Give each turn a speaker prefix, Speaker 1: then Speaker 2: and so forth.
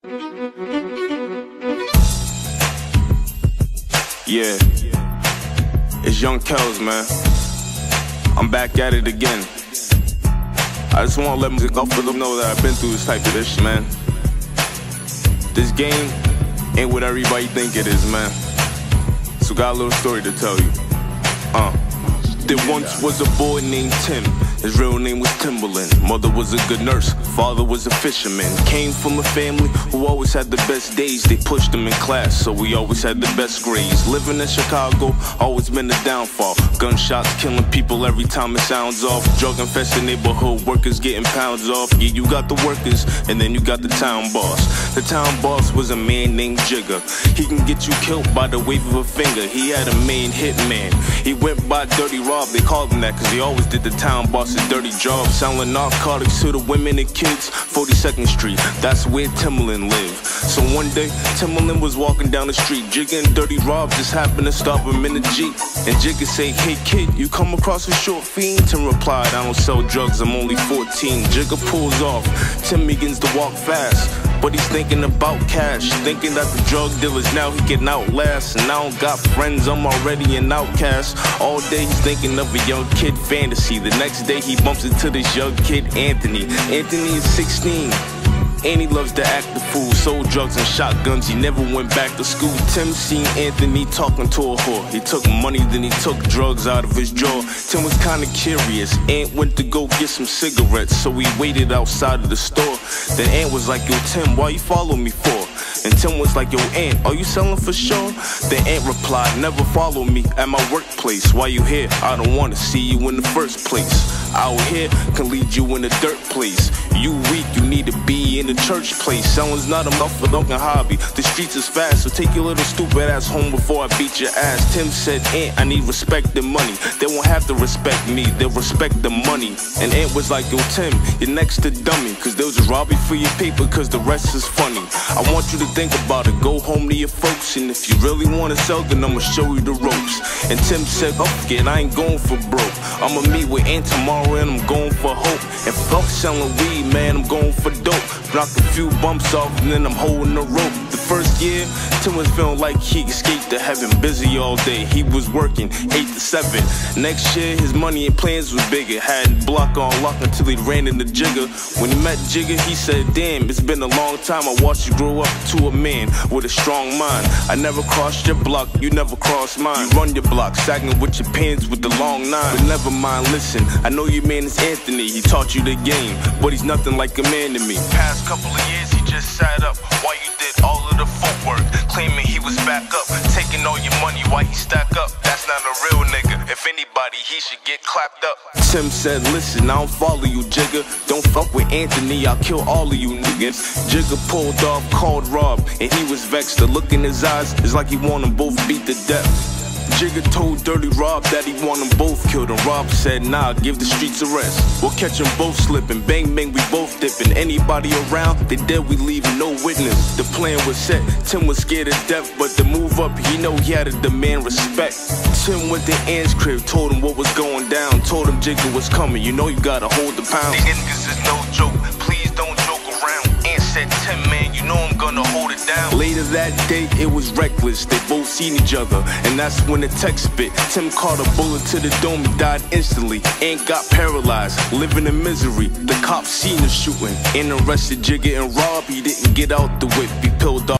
Speaker 1: Yeah, it's Young Kells, man. I'm back at it again. I just wanna let them know that I've been through this type of shit, man. This game ain't what everybody think it is, man. So got a little story to tell you. There once was a boy named Tim. His real name was Timberland. Mother was a good nurse, father was a fisherman. Came from a family who always had the best days. They pushed him in class, so we always had the best grades. Living in Chicago, always been a downfall. Gunshots killing people every time it sounds off. Drug-infested neighborhood, workers getting pounds off. Yeah, you got the workers, and then you got the town boss. The town boss was a man named Jigga. He can get you killed by the wave of a finger. He had a main hitman. He went by Dirty Rob, they called him that, cause he always did the town boss's dirty job. Selling narcotics to the women and kids. 42nd Street, that's where Timberland lived. So one day, Timberland was walking down the street. Jigga and Dirty Rob just happened to stop him in a Jeep. And Jigga say, "Hey kid, you come across a short fiend?" Tim replied, "I don't sell drugs, I'm only 14. Jigga pulls off. Tim begins to walk fast, but he's thinking about cash, thinking that the drug dealers now he can outlast. And I don't got friends, I'm already an outcast. All day he's thinking of a young kid fantasy. The next day he bumps into this young kid, Anthony. Anthony is 16. And he loves to act the fool, sold drugs and shotguns, he never went back to school. Tim seen Anthony talking to a whore. He took money, then he took drugs out of his drawer. Tim was kinda curious. Ant went to go get some cigarettes, so he waited outside of the store. Then Ant was like, "Yo Tim, why you follow me for?" And Tim was like, "Yo Ant, are you selling for sure?" Then Ant replied, "Never follow me at my workplace. Why you here? I don't wanna see you in the first place. Out here can lead you in a dirt place. You weak, you need to be in the church place. Selling's not a motherfucking hobby. The streets is fast, so take your little stupid ass home before I beat your ass." Tim said, "Ant, I need respect and money. They won't have to respect me, they'll respect the money." And Ant was like, "Yo Tim, you're next to dummy, cause they'll just rob you for your paper, cause the rest is funny. I want you to think about it, go home to your folks, and if you really wanna sell, then I'ma show you the ropes." And Tim said, "Fuck it, I ain't going for broke. I'ma meet with Ant tomorrow and I'm going for hope. And fuck selling weed, man, I'm going for dope. Knock a few bumps off and then I'm holding the rope." The first year, Tim was feeling like he escaped to heaven. Busy all day, he was working 8 to 7. Next year, his money and plans was bigger. Had block on lock until he ran into Jigga. When he met Jigga, he said, "Damn, it's been a long time. I watched you grow up to a man with a strong mind. I never crossed your block, you never crossed mine. You run your block, sagging with your pants with the long nine. But never mind, listen, I know your man is Anthony. He taught you the game, but he's nothing like a man to me. Past couple of years, he just sat up while you did all of the footwork, claiming he was back up, taking all your money while he stack up. That's not a real nigga. If anybody, he should get clapped up." Tim said, "Listen, I don't follow you, Jigga. Don't fuck with Anthony, I'll kill all of you niggas." Jigga pulled off, called Rob, and he was vexed. The look in his eyes is like he want them both beat to death. Jigga told Dirty Rob that he want them both killed, and Rob said, "Nah, give the streets a rest. We'll catch them both slipping, bang bang, we both dipping. Anybody around, they dead, we leaving no witness." The plan was set, Tim was scared to death, but to move up, he know he had to demand respect. Tim went to Ant's crib, told him what was going down, told him Jigga was coming, you know you gotta hold the pound. "These niggas is no joke, please don't joke around." Ant said, "Tim, man, you know I'm gonna hold it down." Later that day, it was reckless, they both seen each other, and that's when the text bit. Tim caught a bullet to the dome, he died instantly. Ant got paralyzed, living in misery. The cops seen the shooting and arrested Jigga and Rob. He didn't get out the whip, he peeled off.